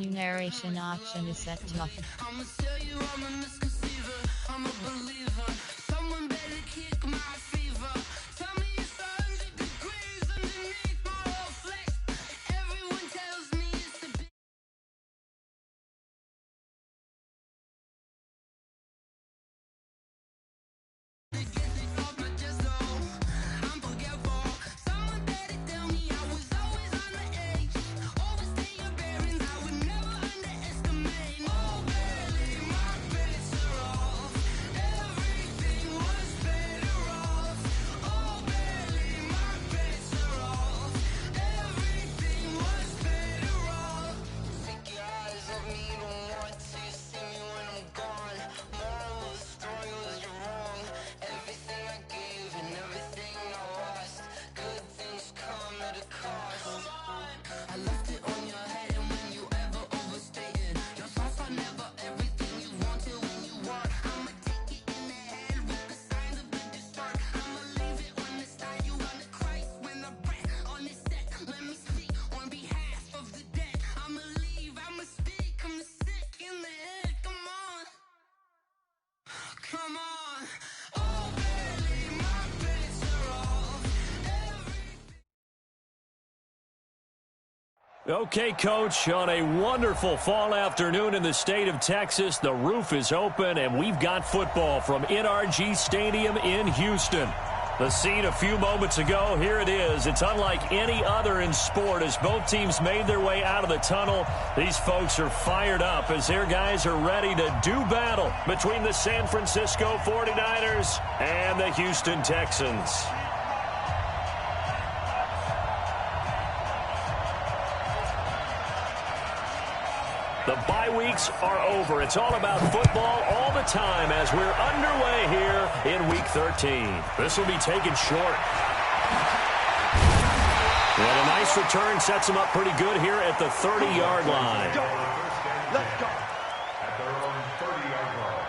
menu narration option is set to off. I'ma tell you I'm a misconceiver, I'm a believer. Someone better kick my fever. Tell me it's 100 degrees underneath my whole flesh. Everyone tells me it's a bit. Come on. Oh, baby, my bets are off. Okay, Coach, on a wonderful fall afternoon in the state of Texas, the roof is open, and we've got football from NRG Stadium in Houston. The scene a few moments ago, here it is. It's unlike any other in sport as both teams made their way out of the tunnel. These folks are fired up as their guys are ready to do battle between the San Francisco 49ers and the Houston Texans. The bye weeks are over. It's all about football all the time as we're underway here in Week 13. This will be taken short. And a nice return sets them up pretty good here at the 30-yard line. Let's go. At their own 30-yard line.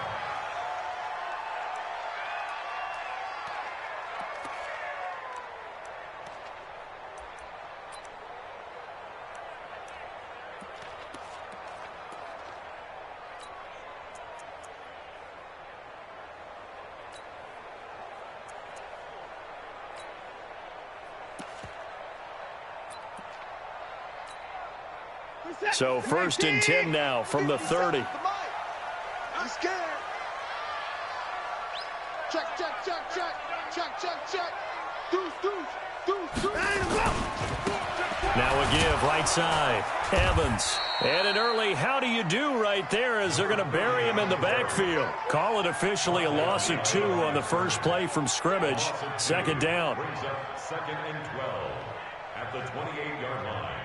So 1st and 10 now from the 30. I'm scared. Check. Deuce. Now a give right side. Evans. And an early how do you do right there as they're going to bury him in the backfield. Call it officially a loss of 2 on the first play from scrimmage. 2nd down. Brings up 2nd and 12 at the 28-yard line.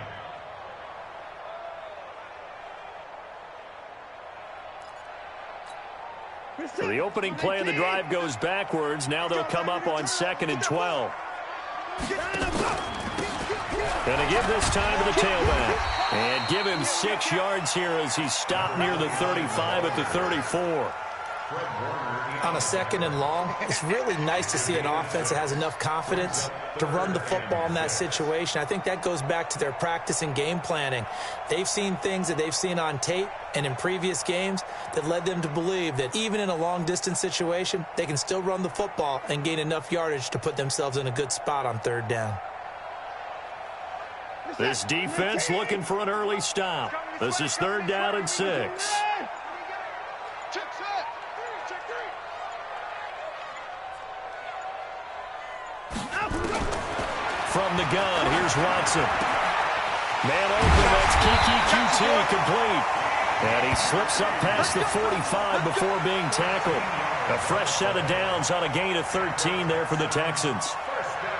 So the opening play of the drive goes backwards. Now they'll come up on 2nd and 12. Going to give this time to the tailback. And give him 6 yards here as he's stopped near the 35 at the 34. On a 2nd and long, it's really nice to see an offense that has enough confidence to run the football in that situation. I think that goes back to their practice and game planning. They've seen things that they've seen on tape and in previous games that led them to believe that even in a long-distance situation, they can still run the football and gain enough yardage to put themselves in a good spot on 3rd down. This defense looking for an early stop. This is 3rd down and 6. From the gun, here's Watson. Man open, that's Kiki QT complete. And he slips up past the 45 before being tackled. A fresh set of downs on a gain of 13 there for the Texans. First down.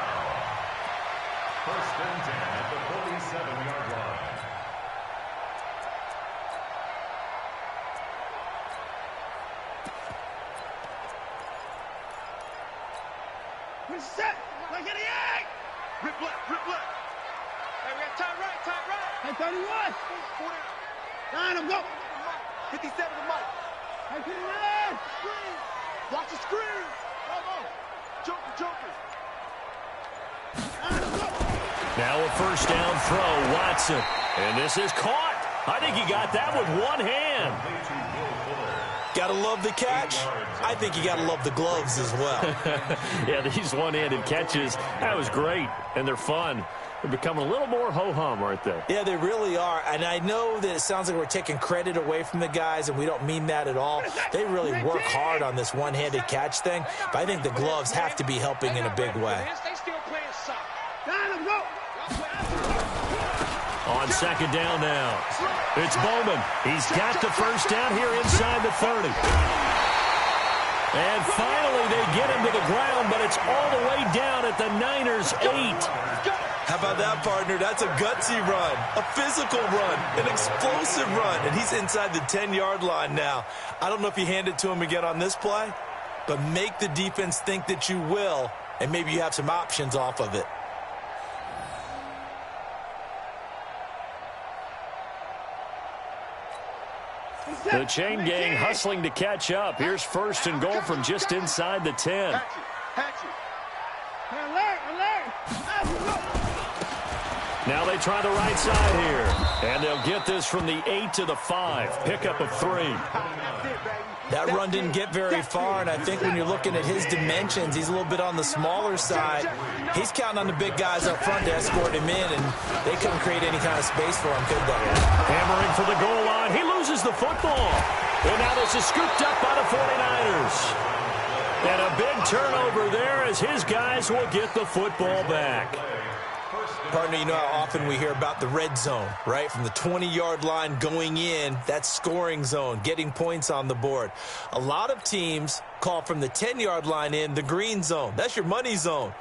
1st and 10 at the 47-yard line. We're set. Like any egg. Rip left. Hey, we got time right. Hey, 31. 9, I'm go. 57 to Mike. Hey, 59. Screen. Watch the screen. Come on. Joker. 9, I'm go. Now a 1st down throw, Watson. And this is caught. I think he got that with one hand. Got to love the catch. I think you got to love the gloves as well. Yeah, these one-handed catches, that was great, and they're fun. They're becoming a little more ho-hum, aren't they? Yeah, they really are. And I know that it sounds like we're taking credit away from the guys, and we don't mean that at all. They really work hard on this one-handed catch thing, but I think the gloves have to be helping in a big way. On second down now, it's Bowman. He's got the first down here inside the 30. And finally they get him to the ground, but it's all the way down at the Niners' 8. How about that, partner? That's a gutsy run, a physical run, an explosive run, and he's inside the 10-yard line now. I don't know if you hand it to him again on this play, but make the defense think that you will, and maybe you have some options off of it. The chain gang hustling to catch up. Here's first and goal from just inside the 10. Now they try the right side here. And they'll get this from the 8 to the 5. Pickup of 3. That run didn't get very far, and I think when you're looking at his dimensions, he's a little bit on the smaller side. He's counting on the big guys up front to escort him in, and they couldn't create any kind of space for him, could they? Hammering for the goal line. He loses the football. And now this is scooped up by the 49ers. And a big turnover there as his guys will get the football back. Partner, you know how often we hear about the red zone, right? From the 20-yard line going in, that's scoring zone, getting points on the board. A lot of teams call from the 10-yard line in the green zone. That's your money zone.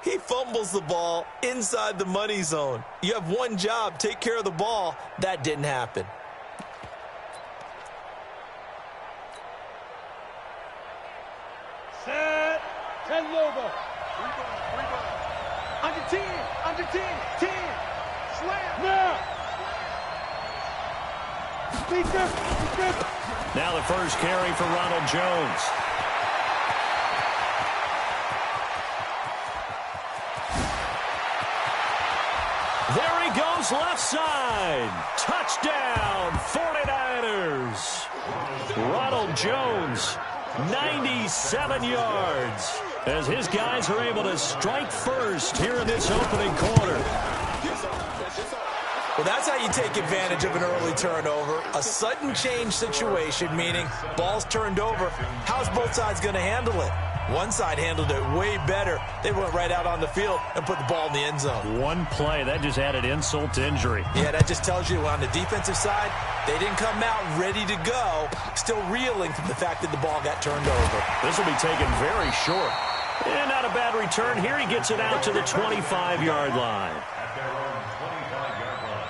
He fumbles the ball inside the money zone. You have one job, take care of the ball. That didn't happen. Set. 10 over. Under 10, under 10, 10. Slam. Now. Now the first carry for Ronald Jones. There he goes left side. Touchdown, 49ers. Ronald Jones, 97 yards. As his guys are able to strike first here in this opening quarter. Well, that's how you take advantage of an early turnover. A sudden change situation, meaning ball's turned over. How's both sides going to handle it? One side handled it way better. They went right out on the field and put the ball in the end zone. One play, that just added insult to injury. Yeah, that just tells you on the defensive side, they didn't come out ready to go, still reeling from the fact that the ball got turned over. This will be taken very short. And not a bad return here. He gets it out to the 25-yard line. At their own 25-yard line.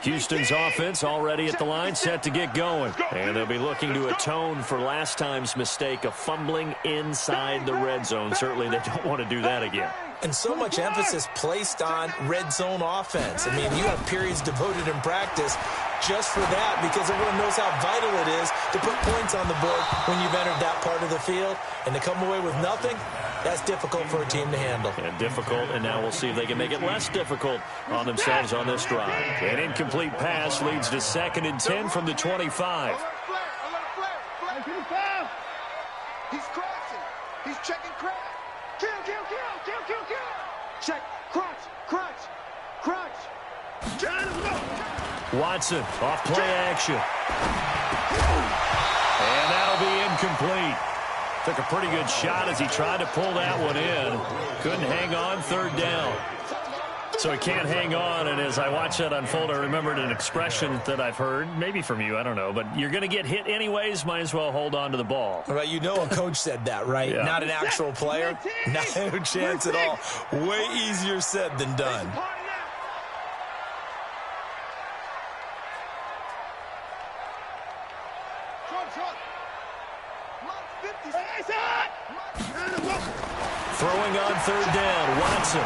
Houston's offense already at the line, set to get going. And they'll be looking to atone for last time's mistake of fumbling inside the red zone. Certainly they don't want to do that again. And so much emphasis placed on red zone offense. I mean, you have periods devoted in practice just for that because everyone knows how vital it is to put points on the board when you've entered that part of the field. And to come away with nothing, that's difficult for a team to handle. And difficult, and now we'll see if they can make it less difficult on themselves on this drive. An incomplete pass leads to 2nd and 10 from the 25. He's crossing. He's checking crack. Kill. Check. Crunch. Watson off play action. And that'll be incomplete. Took a pretty good shot as he tried to pull that one in. Couldn't hang on, 3rd down. So he can't hang on, and as I watch that unfold, I remembered an expression that I've heard, maybe from you, I don't know, but you're going to get hit anyways, might as well hold on to the ball. Well, you know a coach said that, right? Yeah. Not an actual player. No chance at all. Way easier said than done. throwing on third down. Watson.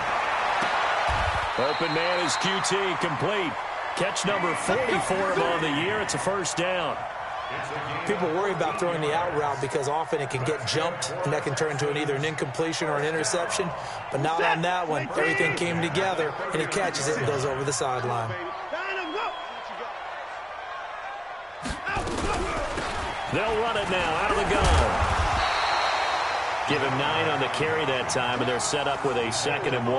Open man is QT, complete. Catch number 44 on the year. It's a first down. People worry about throwing the out route because often it can get jumped, and that can turn into either an incompletion or an interception. But not on that one. Everything came together, and he catches it and goes over the sideline. They'll run it now out of the gun. Give him 9 on the carry that time, and they're set up with a 2nd and 1.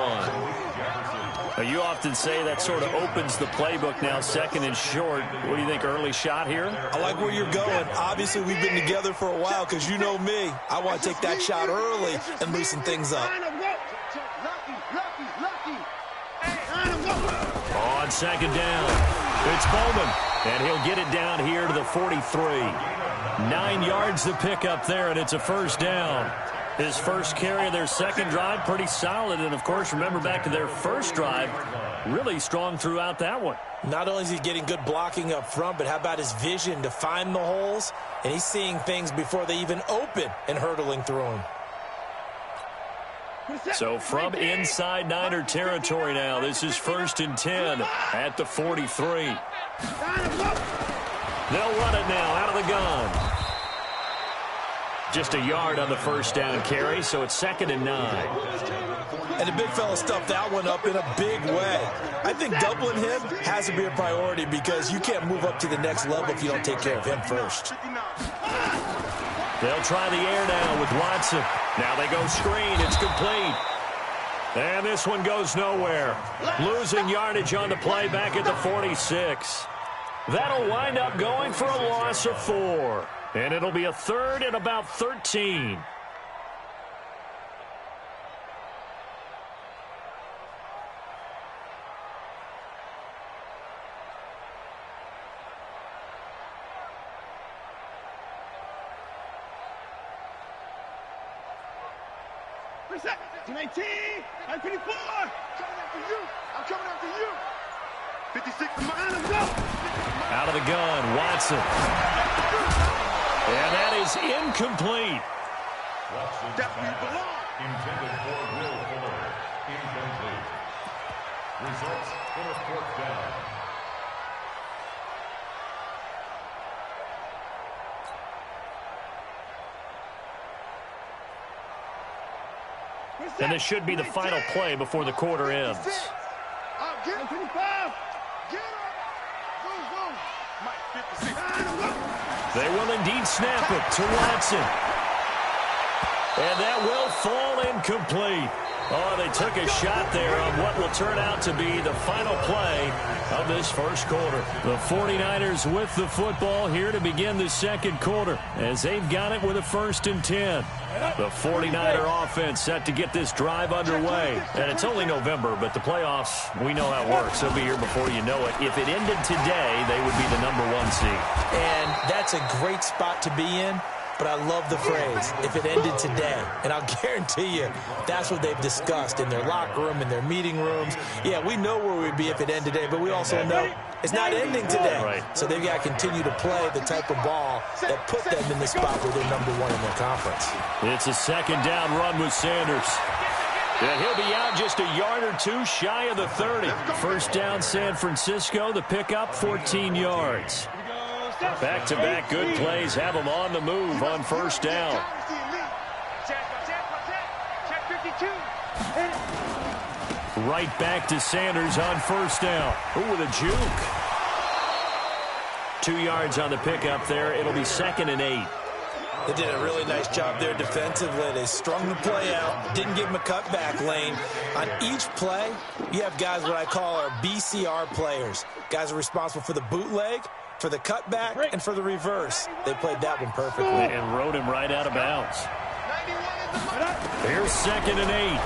Now, you often say that sort of opens the playbook now, 2nd and short. What do you think, early shot here? I like where you're going. Obviously, we've been together for a while because you know me. I want to take that shot early and loosen things up. On 2nd down, it's Bowman, and he'll get it down here to the 43. 9 yards to pick up there, and it's a first down. His first carry of their second drive, pretty solid. And, of course, remember back to their first drive, really strong throughout that one. Not only is he getting good blocking up front, but how about his vision to find the holes? And he's seeing things before they even open and hurtling through them. So from inside Niner territory now, this is 1st and 10 at the 43. They'll run it now out of the gun. Just a yard on the first down carry, so it's 2nd and 9. And the big fella stuffed that one up in a big way. I think doubling him has to be a priority because you can't move up to the next level if you don't take care of him first. They'll try the air now with Watson. Now they go screen. It's complete. And this one goes nowhere. Losing yardage on the play back at the 46. That'll wind up going for a loss of 4. And it'll be a 3rd and about 13. Reset. 19. I'm 24. Coming after you. I'm coming after you. 56. Out of the gun, Watson. And that is incomplete. That's where you belong. Intended for Will Fuller. Incomplete. Results in a 4th down. And this should be the final play before the quarter ends. Get 25. Get up. Go. Mike, 56. They will indeed snap it to Watson. And that will fall incomplete. Oh, they took a shot there on what will turn out to be the final play of this first quarter. The 49ers with the football here to begin the second quarter as they've got it with a 1st and 10. The 49er offense set to get this drive underway. And it's only November, but the playoffs, we know how it works. They'll be here before you know it. If it ended today, they would be the #1 seed. And that's a great spot to be in. But I love the phrase, if it ended today. And I'll guarantee you, that's what they've discussed in their locker room, in their meeting rooms. Yeah, we know where we'd be if it ended today, but we also know it's not ending today. Right. So they've got to continue to play the type of ball that put them in the spot where they're #1 in their conference. It's a 2nd down run with Sanders. And he'll be out just a yard or 2 shy of the 30. First down San Francisco, the pickup 14 yards. Back-to-back good plays have them on the move on first down. Right back to Sanders on first down. Ooh, with a juke. 2 yards on the pickup there. It'll be 2nd and 8. They did a really nice job there defensively. They strung the play out, didn't give him a cutback lane. On each play, you have guys what I call our BCR players. Guys are responsible for the bootleg, for the cutback, and for the reverse. They played that one perfectly. And rode him right out of bounds. Here's 2nd and 8.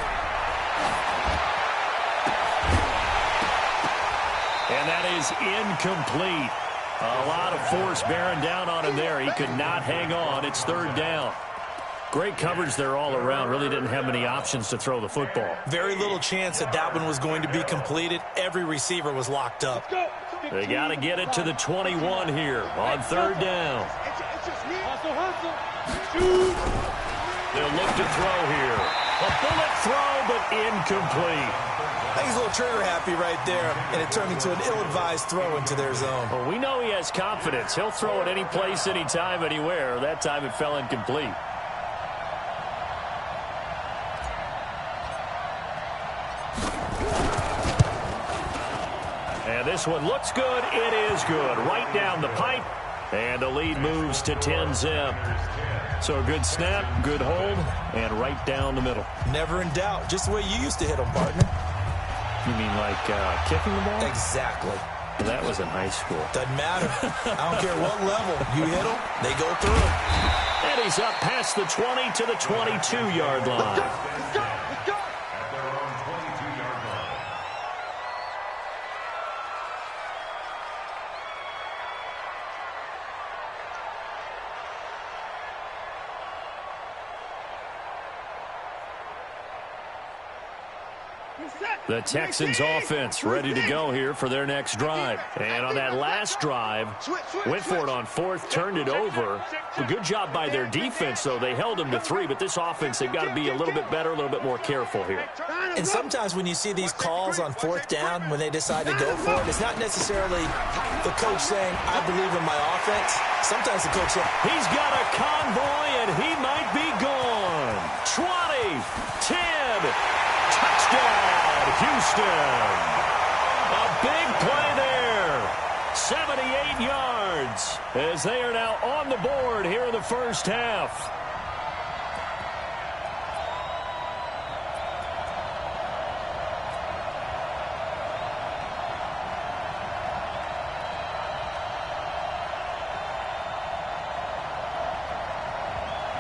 And that is incomplete. A lot of force bearing down on him there. He could not hang on. It's 3rd down. Great coverage there all around. Really didn't have many options to throw the football. Very little chance that that one was going to be completed. Every receiver was locked up. They got to get it to the 21 here on 3rd down. They'll look to throw here. A bullet throw, but incomplete. I think he's a little trigger happy right there, and it turned into an ill-advised throw into their zone. Well, we know he has confidence. He'll throw it any place, anytime, anywhere. That time it fell incomplete. And this one looks good. It is good. Right down the pipe. And the lead moves to 10-zip. So a good snap, good hold, and right down the middle. Never in doubt. Just the way you used to hit them, partner. You mean like kicking the ball? Exactly. That was in high school. Doesn't matter. I don't care what level. You hit them, they go through. And he's up past the 20 to the 22-yard line. Let's go. At their own 22-yard line. The Texans offense ready to go here for their next drive. And on that last drive, went for it on fourth, turned it over. A good job by their defense, though. They held them to 3, but this offense, they've got to be a little bit better, a little bit more careful here. And sometimes when you see these calls on fourth down, when they decide to go for it, it's not necessarily the coach saying, I believe in my offense. Sometimes the coach says, he's got a convoy, and he might be gone. 20, 10, touchdown. Houston. A big play there. 78 yards as they are now on the board here in the first half.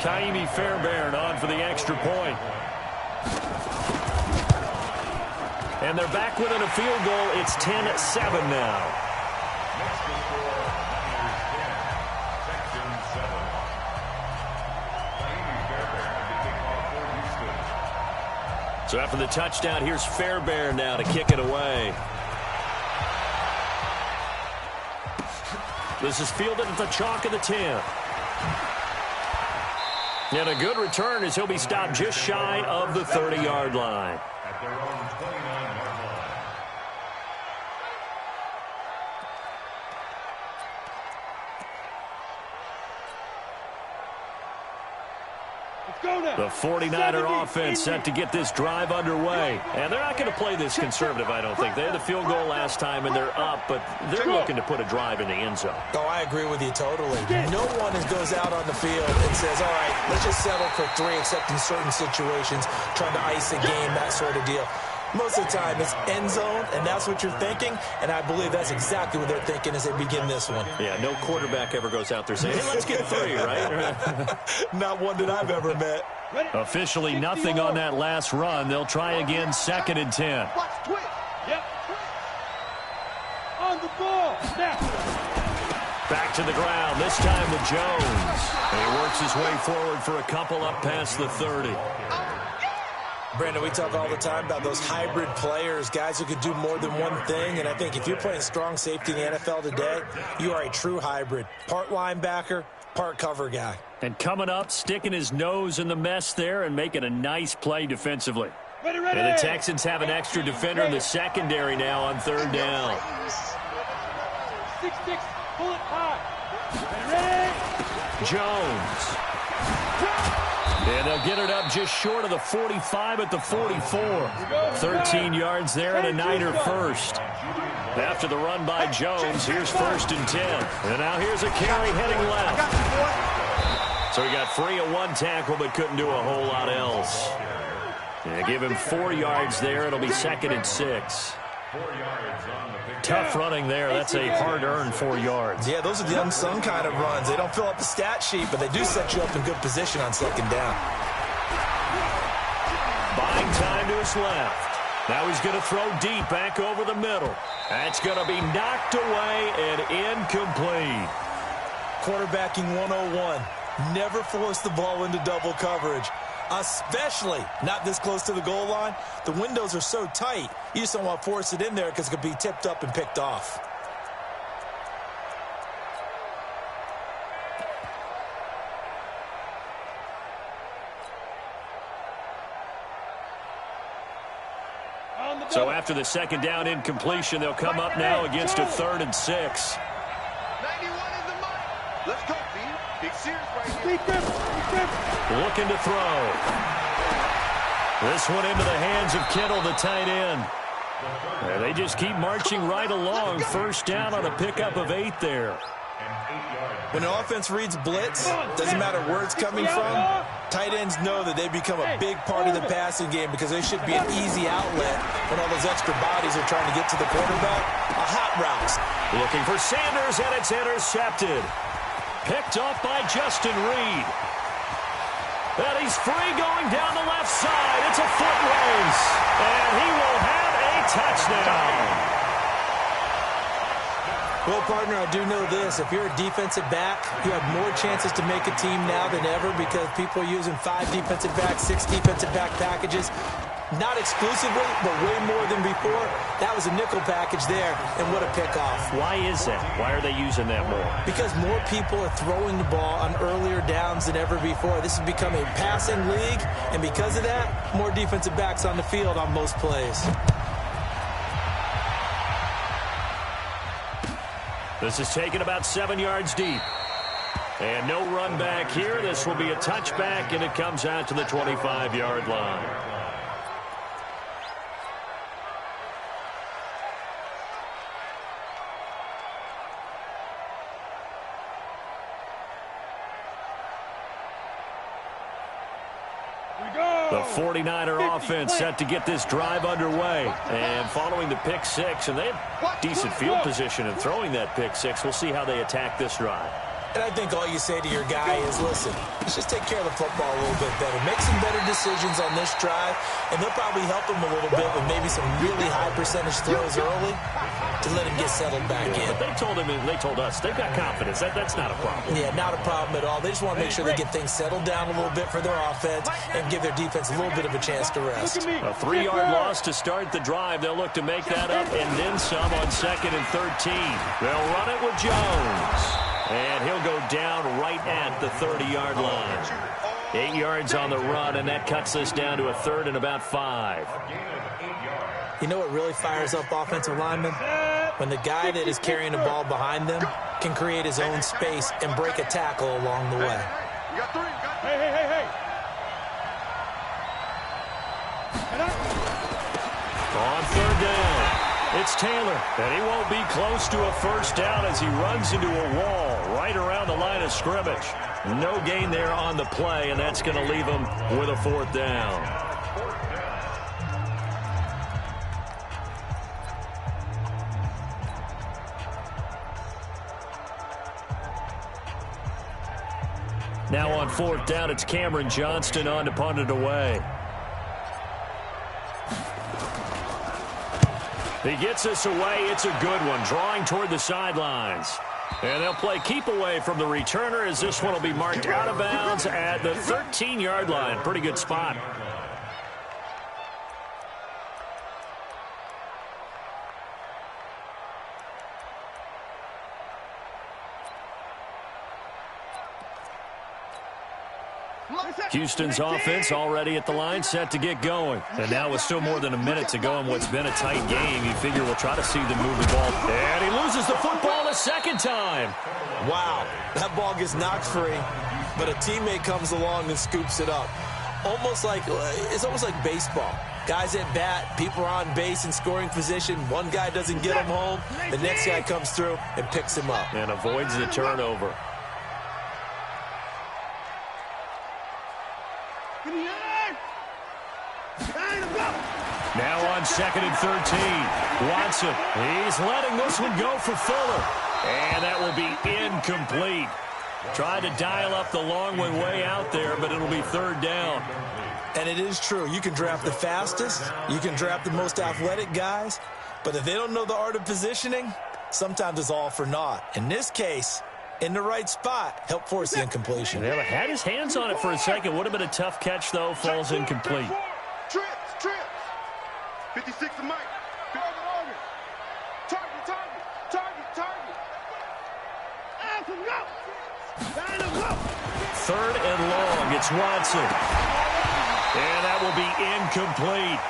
Kaimi Fairbairn on for the extra point. And they're back within a field goal. It's 10-7 now. Next to score, Niners 10, Texans 7. Kaimi Fairbairn to kick off for Houston. So after the touchdown, here's Fairbairn now to kick it away. This is fielded at the chalk of the 10. And a good return as he'll be stopped just shy of the 30-yard line. At their own 29-yard line. The 49er offense set to get this drive underway. And they're not going to play this conservative, I don't think. They had the field goal last time, and they're up, but they're looking to put a drive in the end zone. oh, I agree with you totally. No one goes out on the field and says, all right, let's just settle for 3, except in certain situations, trying to ice a game, that sort of deal. Most of the time, it's end zone, and that's what you're thinking, and I believe that's exactly what they're thinking as they begin this one. Yeah, no quarterback ever goes out there saying, hey, let's get 3, right? Not one that I've ever met. Officially nothing on that last run. They'll try again, 2nd and 10. Watch twitch. Yep. On the ball. Now. Back to the ground, this time with Jones. And he works his way forward for a couple up past the 30. Brandon, we talk all the time about those hybrid players, guys who could do more than one thing, and I think if you're playing strong safety in the NFL today, you are a true hybrid. Part linebacker, part cover guy. And coming up, sticking his nose in the mess there and making a nice play defensively. Ready. And the Texans have an extra defender in the secondary now on 3rd down. 6-6, pull it high. Ready. Jones. And they'll get it up just short of the 45 at the 44. 13 yards there and a Niner first. After the run by Jones, here's 1st and 10. And now here's a carry heading left. So he got free of one tackle but couldn't do a whole lot else. And give him 4 yards there. It'll be 2nd and 6. 4 yards on the pick. Tough running there. That's a hard-earned 4 yards. Yeah, those are the unsung kind of runs. They don't fill up the stat sheet, but they do set you up in good position on 2nd down. Buying time to his left. Now he's going to throw deep back over the middle. That's going to be knocked away and incomplete. Quarterbacking 101. Never force the ball into double coverage, especially not this close to the goal line. The windows are so tight, you just don't want to force it in there because it could be tipped up and picked off. So after the second down incompletion, they'll come up now against a 3rd and 6. 91 is the money. Let's go, B. Big series right here. Looking to throw. This one into the hands of Kittle, the tight end. And they just keep marching right along. First down on a pickup of 8 there. When an offense reads blitz, doesn't matter where it's coming from, tight ends know that they become a big part of the passing game because they should be an easy outlet when all those extra bodies are trying to get to the quarterback. A hot route. Looking for Sanders, and it's intercepted. Picked off by Justin Reed. And he's free going down the left side. It's a foot race. And he will have a touchdown. Well, partner, I do know this. If you're a defensive back, you have more chances to make a team now than ever because people are using 5 defensive backs, 6 defensive back packages. Not exclusively, but way more than before. That was a nickel package there, and what a pickoff. Why is that? Why are they using that more? Because more people are throwing the ball on earlier downs than ever before. This has become a passing league, and because of that, more defensive backs on the field on most plays. This is taken about 7 yards deep. And no run back here. This will be a touchback, and it comes out to the 25-yard line. The 49er offense set to get this drive underway. And following the pick 6, and they have decent field position in throwing that pick 6. We'll see how they attack this drive. And I think all you say to your guy is, listen, let's just take care of the football a little bit better. Make some better decisions on this drive, and they'll probably help him a little bit with maybe some really high percentage throws early to let him get settled back in. But they told him, and they told us, they've got confidence. That's not a problem. Yeah, not a problem at all. They just want to make sure they get things settled down a little bit for their offense and give their defense a little bit of a chance to rest. A 3-yard loss to start the drive. They'll look to make that up and then some on 2nd and 13. They'll run it with Jones. And he'll go down right at the 30-yard line. 8 yards on the run, and that cuts us down to a 3rd and about 5. You know what really fires up offensive linemen? When the guy that is carrying the ball behind them can create his own space and break a tackle along the way. You got 3. Hey. On 3rd down, it's Taylor, and he won't be close to a first down as he runs into a wall right around the line of scrimmage. No gain there on the play, and that's going to leave him with a 4th down. Now on 4th down, it's Cameron Johnston on to punt it away. He gets us away. It's a good one, drawing toward the sidelines. And they'll play keep away from the returner as this one will be marked out of bounds at the 13-yard line. Pretty good spot. Houston's offense already at the line, set to get going. And now with still more than a minute to go in what's been a tight game, you figure we'll try to see them move the ball. And he loses the football a second time. Wow, that ball gets knocked free, but a teammate comes along and scoops it up. It's almost like baseball. Guys at bat, people are on base in scoring position. One guy doesn't get him home. The next guy comes through and picks him up. And avoids the turnover. Now on 2nd and 13. Watson, he's letting this one go for Fuller. And that will be incomplete. Tried to dial up the long way out there, but it'll be 3rd down. And it is true. You can draft the fastest. You can draft the most athletic guys. But if they don't know the art of positioning, sometimes it's all for naught. In this case, in the right spot, help force the incompletion. Yeah, had his hands on it for a second. Would have been a tough catch, though. Falls incomplete. Trips. 56 to Mike. Target. 3rd and long. It's Watson. And that will be incomplete.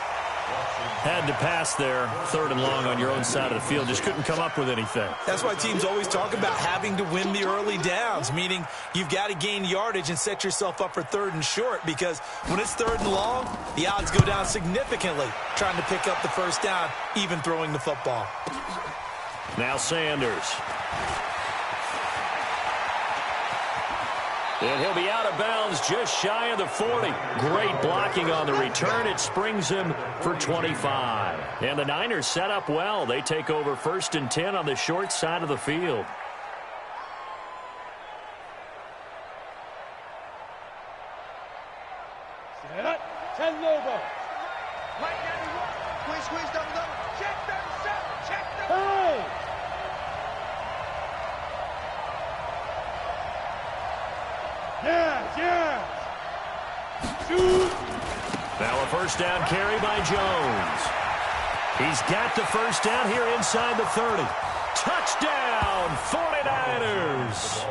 Had to pass there, 3rd and long on your own side of the field. Just couldn't come up with anything. That's why teams always talk about having to win the early downs, meaning you've got to gain yardage and set yourself up for 3rd and short, because when it's 3rd and long, the odds go down significantly trying to pick up the first down, even throwing the football. Now Sanders. And he'll be out of bounds just shy of the 40. Great blocking on the return. It springs him for 25. And the Niners set up well. They take over 1st and 10 on the short side of the field. Set. 10 Lobo. Right down. Squeeze, double. Check 37. Check 37. Hey! Yes. Shoot. Now a first down carry by Jones. He's got the first down here inside the 30. Touchdown, 49ers.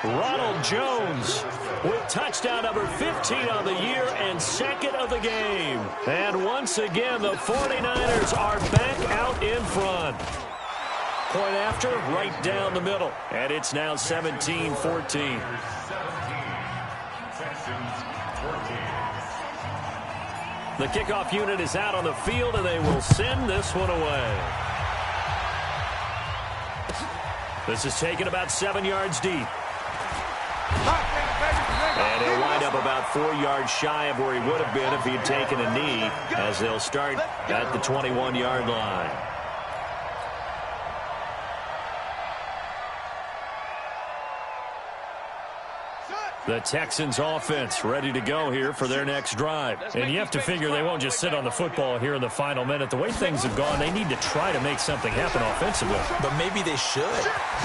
Ronald Jones with touchdown number 15 on the year and 2nd of the game. And once again, the 49ers are back out in front. Point after, right down the middle. And it's now 17-14. The kickoff unit is out on the field, and they will send this one away. This is taken about 7 yards deep. And he'll wind up about 4 yards shy of where he would have been if he'd taken a knee, as they'll start at the 21-yard line. The Texans offense ready to go here for their next drive. And you have to figure they won't just sit on the football here in the final minute. The way things have gone, they need to try to make something happen offensively. But maybe they should.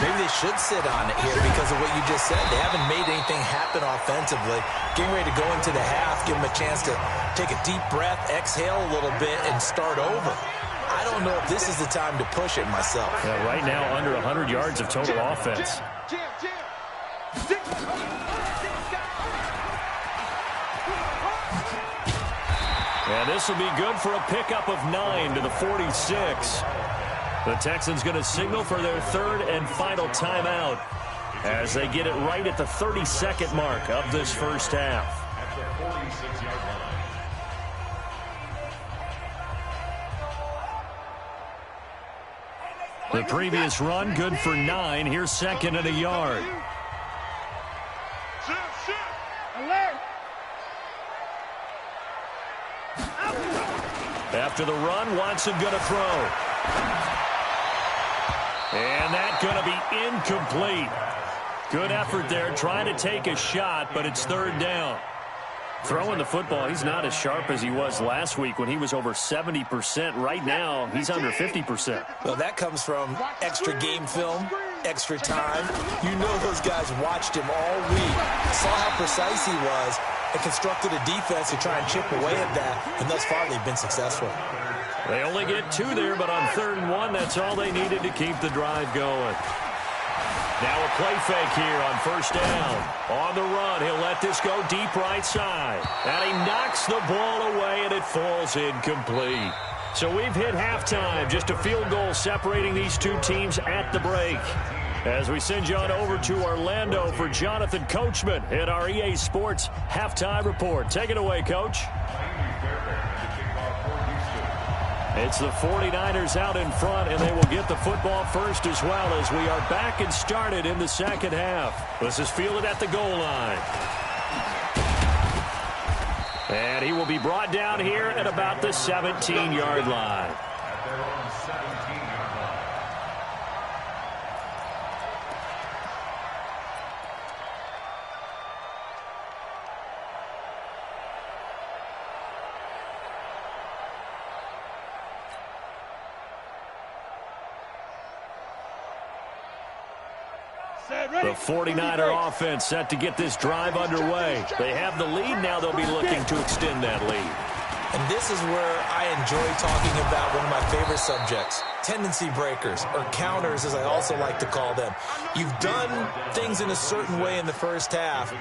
Maybe they should sit on it here because of what you just said. They haven't made anything happen offensively. Getting ready to go into the half, give them a chance to take a deep breath, exhale a little bit, and start over. I don't know if this is the time to push it myself. Yeah, right now, under 100 yards of total offense. And this will be good for a pickup of 9 to the 46. The Texans going to signal for their 3rd and final timeout as they get it right at the 32nd mark of this first half. At the 46-yard line. The previous run, good for 9. Here's 2nd and a yard. Alert. After the run, Watson going to throw. And that going to be incomplete. Good effort there, trying to take a shot, but it's 3rd down. Throwing the football, he's not as sharp as he was last week when he was over 70%. Right now, he's under 50%. Well, that comes from extra game film, extra time. You know those guys watched him all week, saw how precise he was, and constructed a defense to try and chip away at that, and thus far they've been successful. They only get 2 there, but on 3rd and 1, that's all they needed to keep the drive going. Now a play fake here on 1st down. On the run, he'll let this go deep right side. And he knocks the ball away, and it falls incomplete. So we've hit halftime. Just a field goal separating these two teams at the break. As we send you on over to Orlando for Jonathan Coachman in our EA Sports Halftime Report. Take it away, Coach. It's the 49ers out in front, and they will get the football first as well as we are back and started in the second half. This is fielded at the goal line. And he will be brought down here at about the 17-yard line. At their own 17-yard line. The 49er offense set to get this drive underway. They have the lead. Now they'll be looking to extend that lead. And this is where I enjoy talking about one of my favorite subjects, tendency breakers, or counters as I also like to call them. You've done things in a certain way in the first half,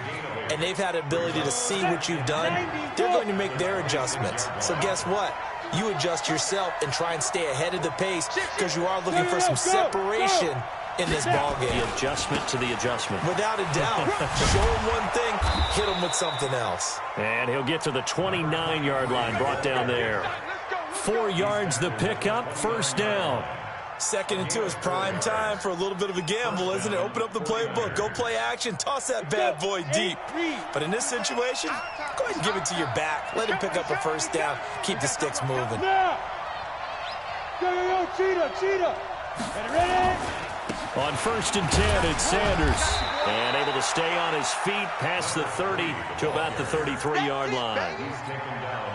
and they've had the ability to see what you've done. They're going to make their adjustments. So guess what? you adjust yourself and try and stay ahead of the pace because you are looking for some separation in this ball game. The adjustment to the adjustment. Without a doubt. Show him one thing, hit him with something else. And he'll get to the 29-yard line, brought down there. 4 yards the pickup, first down. 2nd and 2 is prime time for a little bit of a gamble, isn't it? Open up the playbook, go play action, toss that bad boy deep. But in this situation, go ahead and give it to your back. Let him pick up a first down. Keep the sticks moving. Go, cheetah. Ready? On 1st and 10, it's Sanders. And able to stay on his feet past the 30 to about the 33-yard line.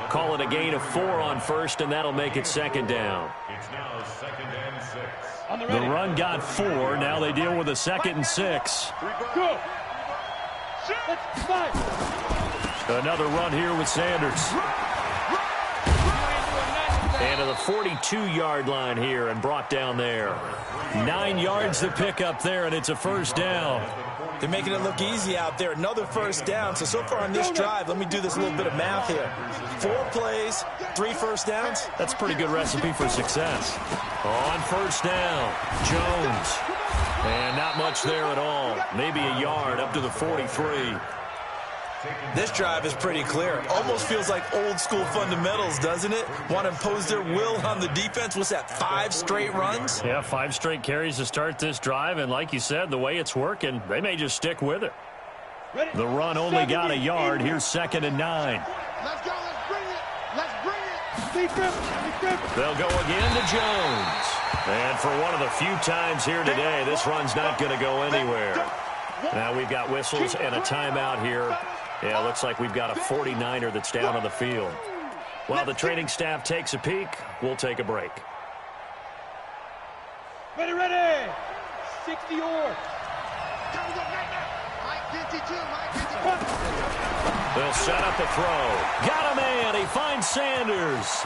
Call it a gain of 4 on 1st, and that'll make it 2nd down. It's now 2nd and 6. The run got 4. Now they deal with a 2nd and 6. Go. Another run here with Sanders. And to the 42-yard line here and brought down there. 9 yards to pick up there, and it's a first down. They're making it look easy out there. Another first down. So far on this drive, let me do this little bit of math here. 4 plays, 3 first downs. That's a pretty good recipe for success. On first down, Jones. And not much there at all. Maybe a yard up to the 43. This drive is pretty clear. Almost feels like old school fundamentals, doesn't it? Want to impose their will on the defense. What's that, 5 straight runs? Yeah, 5 straight carries to start this drive. And like you said, the way it's working, they may just stick with it. The run only got a yard. Here's 2nd and 9. Let's go. Let's bring it. They'll go again to Jones. And for one of the few times here today, this run's not going to go anywhere. Now we've got whistles and a timeout here. Yeah, looks like we've got a 49er that's down on the field. While the training staff takes a peek, we'll take a break. Ready. 60 or. They'll set up a throw. Got a man. He finds Sanders.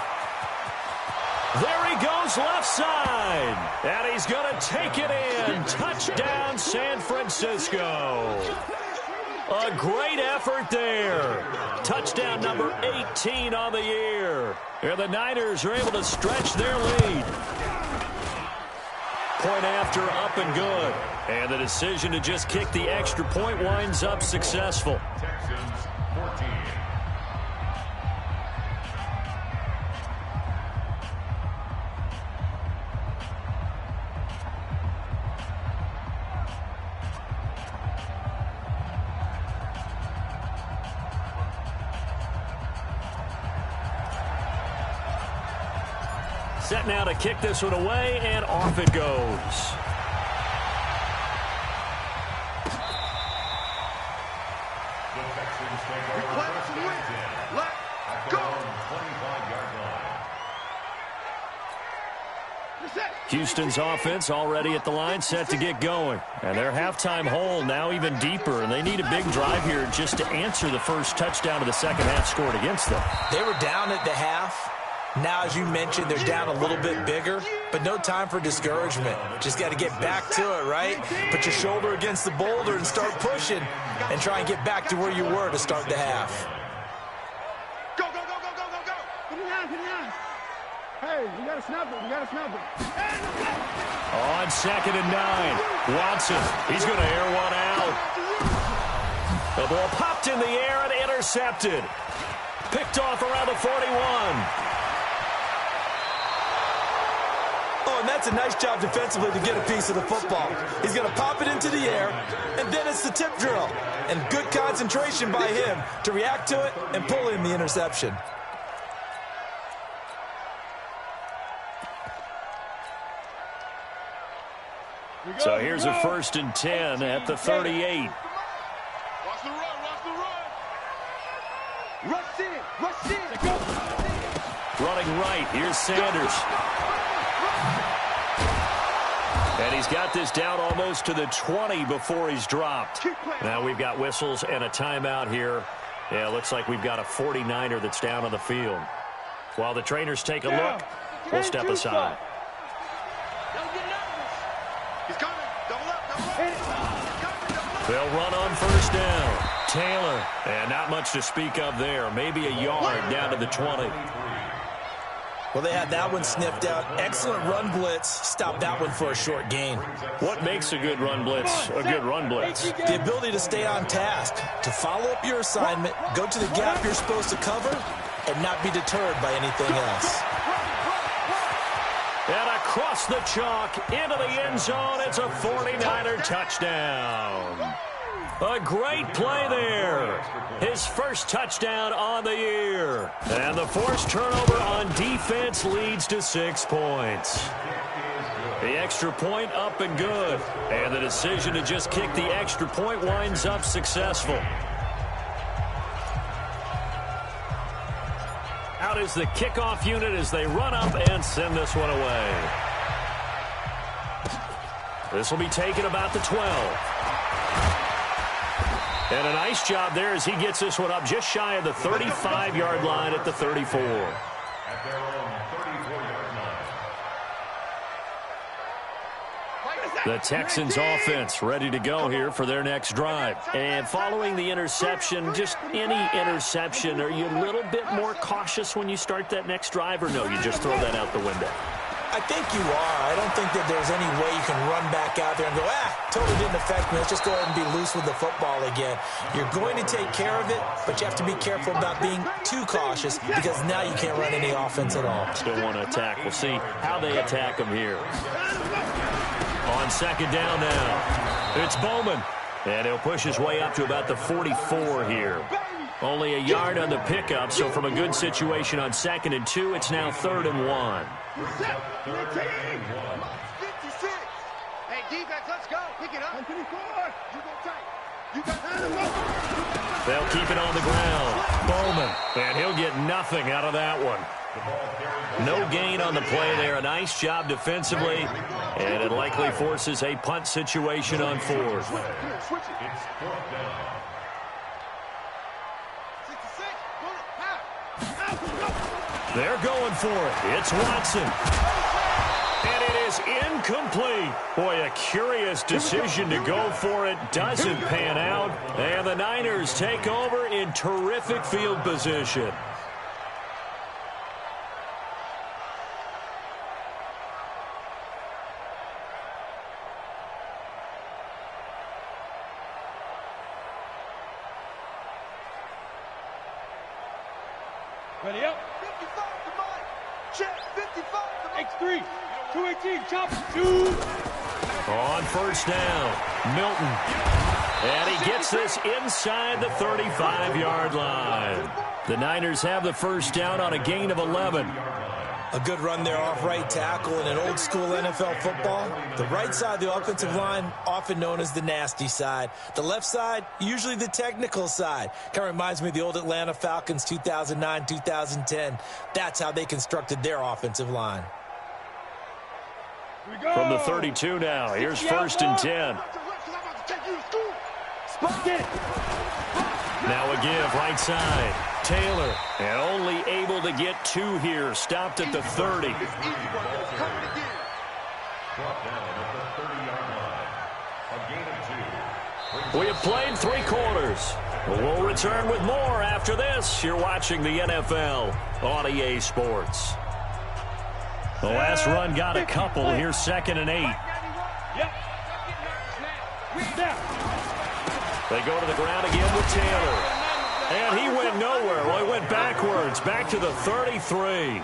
There he goes left side. And he's going to take it in. Touchdown, San Francisco. A great effort there. Touchdown number 18 on the year. And the Niners are able to stretch their lead. Point after, up and good. And the decision to just kick the extra point winds up successful. Texans 14. Set now to kick this one away, and off it goes. The Texans take over first and 10. Let's go. 25-yard line. Houston's offense already at the line, set to get going. And their halftime hole now even deeper, and they need a big drive here just to answer the first touchdown of the second half scored against them. They were down at the half. Now, as you mentioned, they're down a little bit bigger, but no time for discouragement. Just got to get back to it, right? Put your shoulder against the boulder and start pushing and try and get back to where you were to start the half. Go. Put it down. Hey, we got to snap it. On 2nd and 9, Watson. He's going to air one out. The ball popped in the air and intercepted. Picked off around the 41. Oh, and that's a nice job defensively to get a piece of the football. He's going to pop it into the air, and then it's the tip drill. And good concentration by him to react to it and pull in the interception. So here's a 1st and 10 at the 38. Watch the run. Rush in. Go. Running right, here's Sanders. And he's got this down almost to the 20 before he's dropped. Now we've got whistles and a timeout here. Yeah, looks like we've got a 49er that's down on the field. While the trainers take a look, we'll step aside. He's coming. Double up. They'll run on first down. Taylor, and not much to speak of there. Maybe a yard down to the 20. Well, they had that one sniffed out. Excellent run blitz. Stopped that one for a short gain. What makes a good run blitz a good run blitz? The ability to stay on task, to follow up your assignment, go to the gap you're supposed to cover, and not be deterred by anything else. And across the chalk, into the end zone, it's a 49er touchdown. A great play there. His first touchdown on the year. And the forced turnover on defense leads to 6 points. The extra point up and good. And the decision to just kick the extra point winds up successful. Out is the kickoff unit as they run up and send this one away. This will be taken about the 12. And a nice job there as he gets this one up just shy of the 35-yard line at the 34. At their own 34-yard line. The Texans offense ready to go here for their next drive. And following the interception, just any interception, are you a little bit more cautious when you start that next drive, or no, you just throw that out the window? I think you are. I don't think that there's any way you can run back out there and go, totally didn't affect me. Let's just go ahead and be loose with the football again. You're going to take care of it, but you have to be careful about being too cautious because now you can't run any offense at all. Still want to attack. We'll see how they attack them here. On second down now, it's Bowman. And he'll push his way up to about the 44 here. Only a yard on the pickup, so from a good situation on 2nd and 2, it's now 3rd and 1. Hey, defense, let's go. Pick it up. You go tight. They'll keep it on the ground. Bowman, and he'll get nothing out of that one. No gain on the play there. A nice job defensively, and it likely forces a punt situation on 4th. It's 4th down. They're going for it. It's Watson. And it is incomplete. Boy, a curious decision to go for it. Doesn't pan out. And the Niners take over in terrific field position. Ready up. 55 to Mike. Check. 55 to X3. 218. Chop. 2. On first down, Milton. And he gets this inside the 35-yard line. The Niners have the first down on a gain of 11. A good run there off right tackle in an old-school NFL football. The right side of the offensive line, often known as the nasty side. The left side, usually the technical side. Kind of reminds me of the old Atlanta Falcons 2009-2010. That's how they constructed their offensive line. From the 32 now, here's 1st and 10. Now a give, right side. Taylor, and only able to get 2 here. Stopped at the 30. Brought down at the 30-yard line. A gain of 2. We have played 3 quarters. We'll return with more after this. You're watching the NFL on EA Sports. The last run got a couple. Here's 2nd and 8. They go to the ground again with Taylor. And he went nowhere. Well, he went backwards, back to the 33.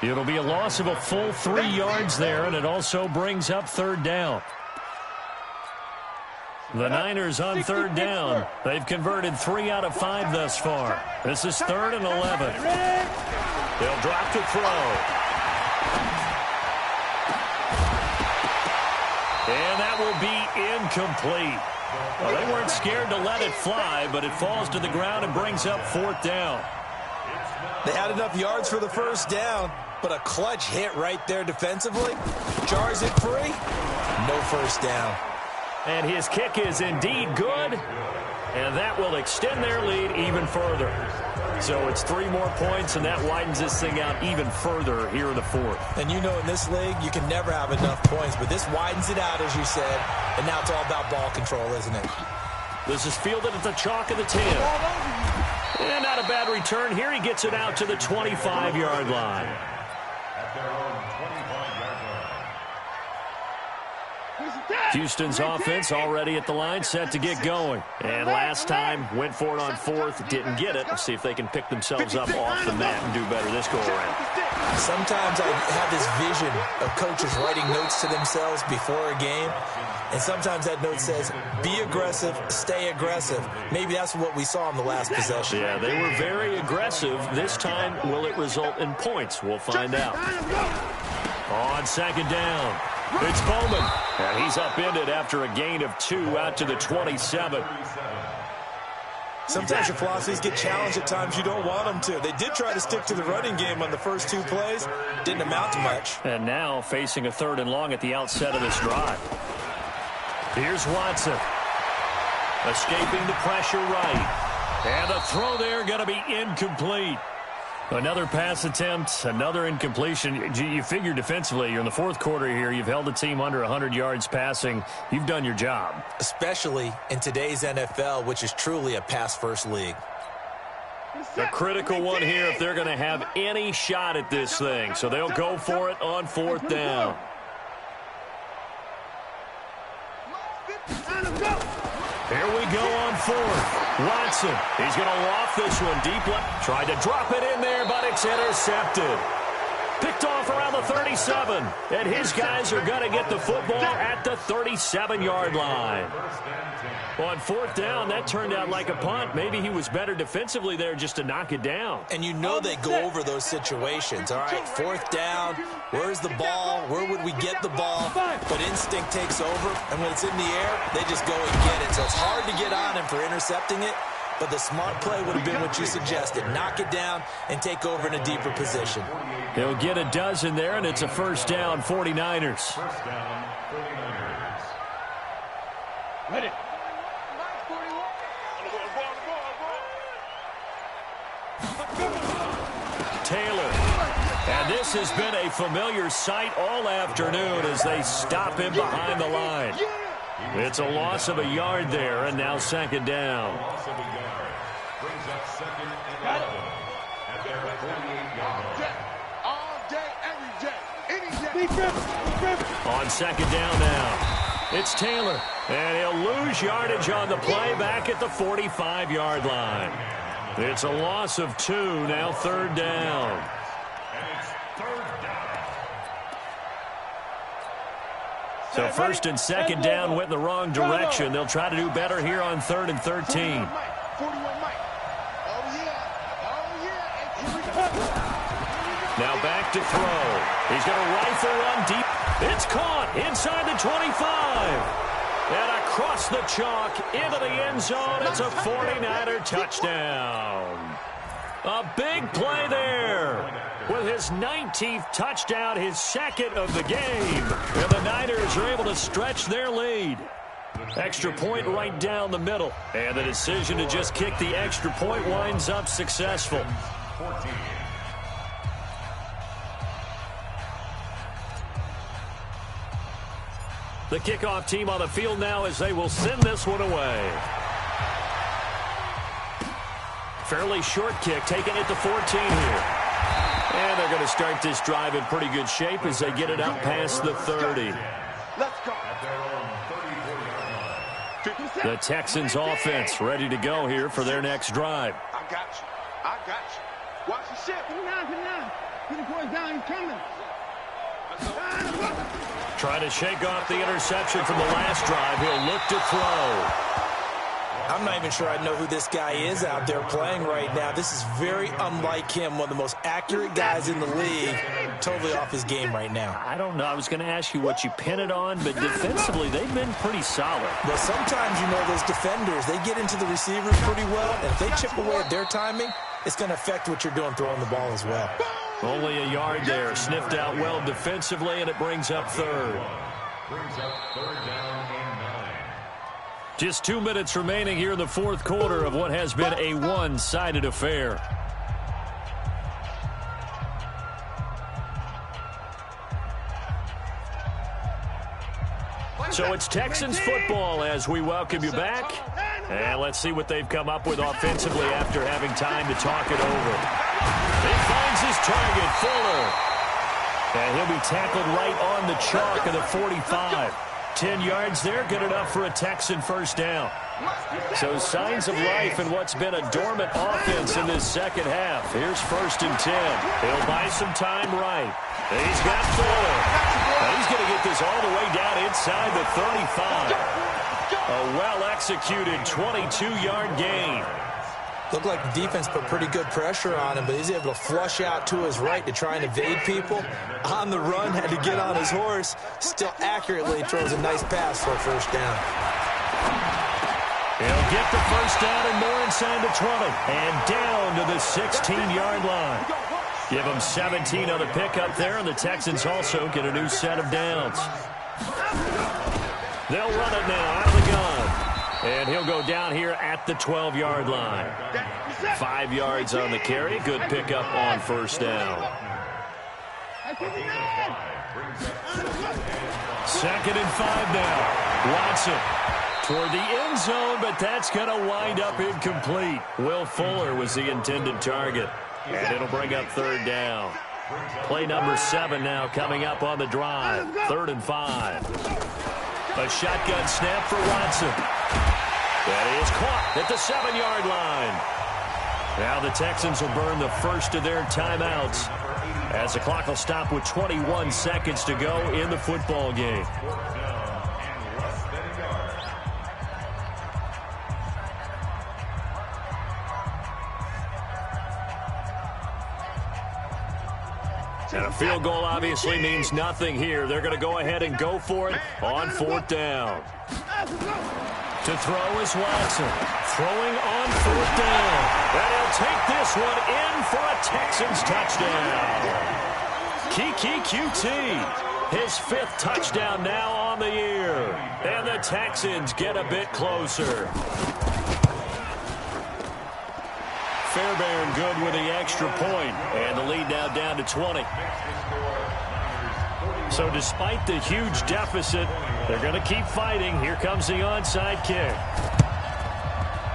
It'll be a loss of a full 3 yards there, and it also brings up 3rd down. The Niners on 3rd down. They've converted 3 out of 5 thus far. This is 3rd and 11. They'll drop to throw. And that will be incomplete. Well, they weren't scared to let it fly, but it falls to the ground and brings up 4th down. They had enough yards for the first down, but a clutch hit right there defensively. Jars it free. No first down. And his kick is indeed good, and that will extend their lead even further. So it's 3 more points, and that widens this thing out even further here in the 4th. And you know in this league, you can never have enough points, but this widens it out, as you said, and now it's all about ball control, isn't it? This is fielded at the chalk of the 10. And not a bad return here. He gets it out to the 25-yard line. at their own 25-yard line. Houston's offense already at the line, set to get going. And last time, went for it on fourth, didn't get it. Let's see if they can pick themselves up off the mat and do better this go-around. Sometimes I have this vision of coaches writing notes to themselves before a game, and sometimes that note says, be aggressive, stay aggressive. Maybe that's what we saw in the last possession. Yeah, they were very aggressive. This time, will it result in points? We'll find out. On second down, it's Bowman, and he's upended after a gain of 2 out to the 27. Sometimes your philosophies get challenged at times you don't want them to. They did try to stick to the running game on the first 2 plays. Didn't amount to much. And now facing a 3rd and long at the outset of this drive. Here's Watson. Escaping the pressure right. And the throw there going to be incomplete. Another pass attempt, another incompletion. You figure defensively, you're in the 4th quarter here. You've held the team under 100 yards passing. You've done your job. Especially in today's NFL, which is truly a pass-first league. A critical one here if they're going to have any shot at this thing. So they'll go for it on 4th down. Here we go on 4th. Watson, he's going to loft this one deep left. Tried to drop it in there, but it's intercepted. Picked off around the 37. And his guys are going to get the football at the 37-yard line. On 4th down, that turned out like a punt. Maybe he was better defensively there just to knock it down. And you know they go over those situations. All right, 4th down, where's the ball? Where would we get the ball? But instinct takes over, and when it's in the air, they just go and get it. So it's hard to get on him for intercepting it, but the smart play would have been what you suggested. Knock it down and take over in a deeper position. He'll get a dozen there, and it's a 1st down, 49ers. 1st down, 49ers. Ready. Taylor. And this has been a familiar sight all afternoon as they stop him behind the line. It's a loss of a yard there, and now 2nd down. Loss of a yard. Brings up 2nd and 11 at their 48-yard line. All day, every day, any day. On 2nd down now, it's Taylor. And he'll lose yardage on the play back at the 45-yard line. It's a loss of 2, now 3rd down. And it's 3rd down. So 1st and 2nd down went in the wrong direction. They'll try to do better here on 3rd and 13. 41 Mike. Oh, yeah. And here we go. Now back to throw. He's going to rifle run deep. It's caught inside the 25. And across the chalk into the end zone. It's a 49er touchdown. A big play there with his 19th touchdown, his 2nd of the game. And the Niners are able to stretch their lead. Extra point right down the middle. And the decision to just kick the extra point winds up successful. 14. The kickoff team on the field now as they will send this one away. Fairly short kick, taking it to 14 here. And they're going to start this drive in pretty good shape as they get it out past the 30. Let's go. At their own 34-yard line. The Texans offense ready to go here for their next drive. I got you. Watch the ship. Put him down. Put the boys down. He's coming. Trying to shake off the interception from the last drive. He'll look to throw. I'm not even sure I know who this guy is out there playing right now. This is very unlike him, one of the most accurate guys in the league. Totally off his game right now. I don't know. I was going to ask you what you pin it on, but defensively, they've been pretty solid. Well, sometimes, you know, those defenders, they get into the receivers pretty well, and if they chip away at their timing, it's going to affect what you're doing throwing the ball as well. Only a yard there. Sniffed out well defensively, and it brings up 3rd. Brings up 3rd down and 9. Just 2 minutes remaining here in the 4th quarter of what has been a one-sided affair. So it's Texans football as we welcome you back. And let's see what they've come up with offensively after having time to talk it over. He finds his target, Fuller. And he'll be tackled right on the chalk of the 45. 10 yards there, good enough for a Texan first down. So signs of life in what's been a dormant offense in this second half. Here's 1st and 10. He'll buy some time right. He's got Fuller. He's going to get this all the way down inside the 35. A well-executed 22-yard gain. Looked like the defense put pretty good pressure on him, but he's able to flush out to his right to try and evade people. On the run, had to get on his horse. Still accurately throws a nice pass for a first down. He'll get the first down and more inside the 20. And down to the 16-yard line. Give them 17 on the pickup there, and the Texans also get a new set of downs. They'll run it now out of the gun. And he'll go down here at the 12-yard line. 5 yards on the carry. Good pickup on first down. 2nd and 5 now. Watson toward the end zone, but that's going to wind up incomplete. Will Fuller was the intended target. And it'll bring up 3rd down. Play number 7 now coming up on the drive. 3rd and 5. A shotgun snap for Watson. That is caught at the 7-yard line. Now the Texans will burn the first of their timeouts as the clock will stop with 21 seconds to go in the football game. And a field goal obviously means nothing here. They're going to go ahead and go for it on 4th down. To throw is Watson. Throwing on 4th down. And he'll take this one in for a Texans touchdown. Kiki QT. His 5th touchdown now on the year. And the Texans get a bit closer. Fairbairn good with the extra point, and the lead now down to 20. So despite the huge deficit, they're going to keep fighting. Here comes the onside kick.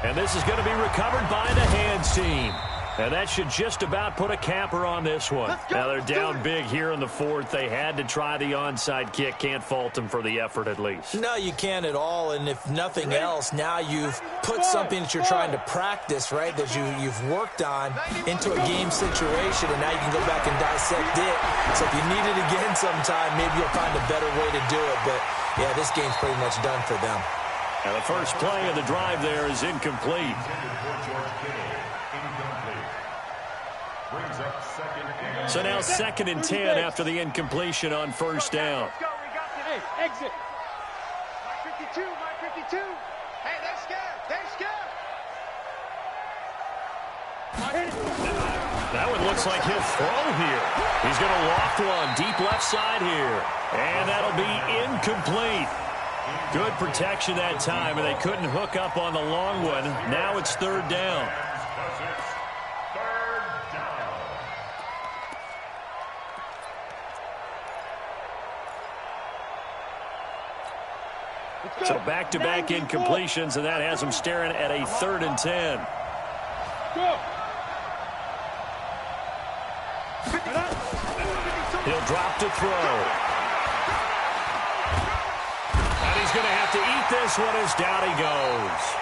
And this is going to be recovered by the hands team. And that should just about put a capper on this one. Now they're down big here in the 4th. They had to try the onside kick. Can't fault them for the effort at least. No, you can't at all. And if nothing else, now you've put something that you're trying to practice, right, that you've worked on into a game situation, and now you can go back and dissect it. So if you need it again sometime, maybe you'll find a better way to do it. But, yeah, this game's pretty much done for them. Now the first play of the drive there is incomplete. So now 2nd and 10 after the incompletion on first down. Hey, exit. My 52, my 52. Hey, they're scared. They're scared. That one looks like he'll throw here. He's going to loft one deep left side here. And that'll be incomplete. Good protection that time, and they couldn't hook up on the long one. Now it's 3rd down. So back-to-back incompletions, and that has them staring at a 3rd and 10. Go. He'll drop to throw. And he's going to have to eat this one as down he goes.